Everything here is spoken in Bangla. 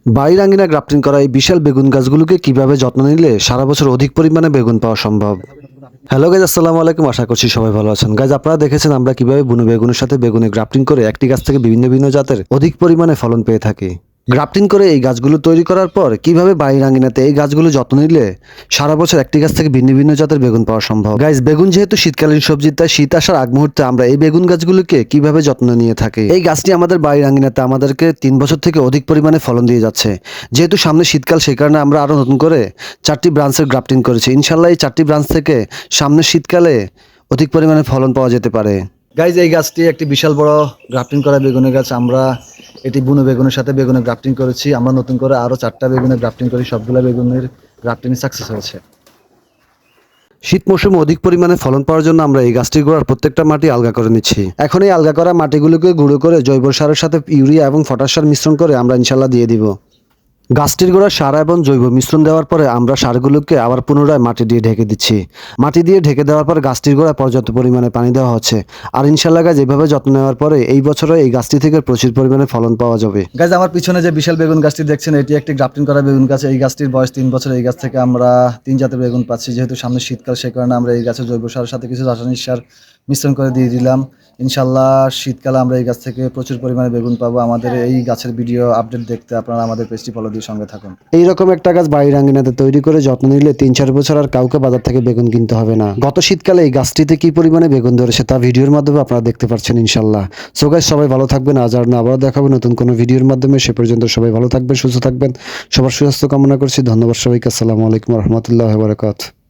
বাড়ির আঙিনায় গ্রাফটিং করা এই বিশাল বেগুন গাছগুলোকে কিভাবে যত্ন নিলে সারা বছর অধিক পরিমাণে বেগুন পাওয়া সম্ভব। হ্যালো গাইজ, আসসালামু আলাইকুম। আশা করছি সবাই ভালো আছেন। গাইজ, আপনারা দেখেছেন আমরা কিভাবে বুনো বেগুনের সাথে বেগুনে গ্রাফটিং করে একটি গাছ থেকে বিভিন্ন বিভিন্ন জাতের অধিক পরিমাণে ফলন পেয়ে থাকি। গ্রাফটিং করে এই গাছগুলো তৈরি করার পর কিভাবে বাড়ির আঙিনাতে এই গাছগুলো যত্ন নিলে সারা বছর একটি গাছ থেকে ভিন্ন ভিন্ন জাতের বেগুন পাওয়া সম্ভব। গাইজ, বেগুন যেহেতু শীতকালীন সবজি, তাই শীত আসার আগ মুহূর্তে আমরা এই বেগুন গাছগুলোকে কিভাবে যত্ন নিয়ে থাকি। এই গাছটি আমাদের বাড়ির আঙিনাতে আমাদেরকে 3 বছর থেকে অধিক পরিমাণে ফলন দিয়ে যাচ্ছে। যেহেতু সামনে শীতকাল, সেই কারণে আমরা আরো নতুন করে 4টি ব্রাঞ্চের গ্রাফটিং করেছি। ইনশাল্লাহ এই 4টি ব্রাঞ্চ থেকে সামনের শীতকালে অধিক পরিমাণে ফলন পাওয়া যেতে পারে। গাইজ, এই গাছটি একটি বিশাল বড় গ্রাফটিং করা বেগুনের গাছ। আমরা এটি বুনো বেগুনের সাথে বেগুনের গ্রাফটিং করেছি। আমরা নতুন করে আরো 4টা বেগুনের গ্রাফটিং করি। সবগুলো বেগুনের গ্রাফটিং সাকসেস হয়েছে। শীত মৌসুমে অধিক পরিমাণে ফলন পাওয়ার জন্য আমরা এই গাছটির গোড়ার প্রত্যেকটা মাটি আলগা করে নিচ্ছি। এখন এই আলগা করা মাটিগুলোকে গুঁড়ো করে জৈব সারের সাথে ইউরিয়া এবং পটাশ সার মিশ্রণ করে আমরা ইনশাল্লাহ দিয়ে দিব। গাছটির গোড়ায় সার এবং জৈব মিশ্রণ দেওয়ার পরে আমরা সারগুলোকে আবার পুনরায় মাটি দিয়ে ঢেকে দিচ্ছি। মাটি দিয়ে ঢেকে দেওয়ার পর গাছটির গোড়ায় পর্যাপ্ত পরিমাণে পানি দেওয়া হচ্ছে। আর ইনশাল্লাহ গাছ এভাবে যত্ন নেওয়ার পরে এই বছরে এই গাছটি থেকে প্রচুর পরিমাণে ফলন পাওয়া যাবে। গাছ, আমার পিছনে যে বিশাল বেগুন গাছটি দেখছেন, এটি একটি গ্রাফটিং করা বেগুন গাছ। এই গাছটির বয়স 3 বছর। এই গাছ থেকে আমরা 3 জাতের বেগুন পাচ্ছি। যেহেতু সামনে শীতকাল, সেই কারণে আমরা এই গাছের জৈব সারের সাথে কিছু রাসায়নিক সার মিশ্রণ করে দিয়ে দিলাম। ইনশাল্লাহ শীতকালে আমরা এই গাছ থেকে প্রচুর পরিমাণে বেগুন পাবো। আমাদের এই গাছের ভিডিও আপডেট দেখতে আপনারা আমাদের পেজটি ফলো দিয়ে সঙ্গে থাকুন। এইরকম একটা গাছ বাড়ির আঙিনাতে তৈরি করে যত্ন নিলে 3-4 বছর আর কাউকে বাজার থেকে বেগুন কিনতে হবে না। গত শীতকালে এই গাছটিতে কি পরিমাণে বেগুন ধরেছে তা ভিডিওর মাধ্যমে আপনারা দেখতে পাচ্ছেন ইনশাল্লাহ। সো গাইস, সবাই ভালো থাকবেন। আজ আর না, আবার দেখাবো নতুন কোনো ভিডিওর মাধ্যমে। সে পর্যন্ত সবাই ভালো থাকবেন, সুস্থ থাকবেন। সবার সুস্বাস্থ্য কামনা করছি। ধন্যবাদ সবাইকে। আসসালামু আলাইকুম ওয়া রাহমাতুল্লাহি ওয়া বারাকাতুহু।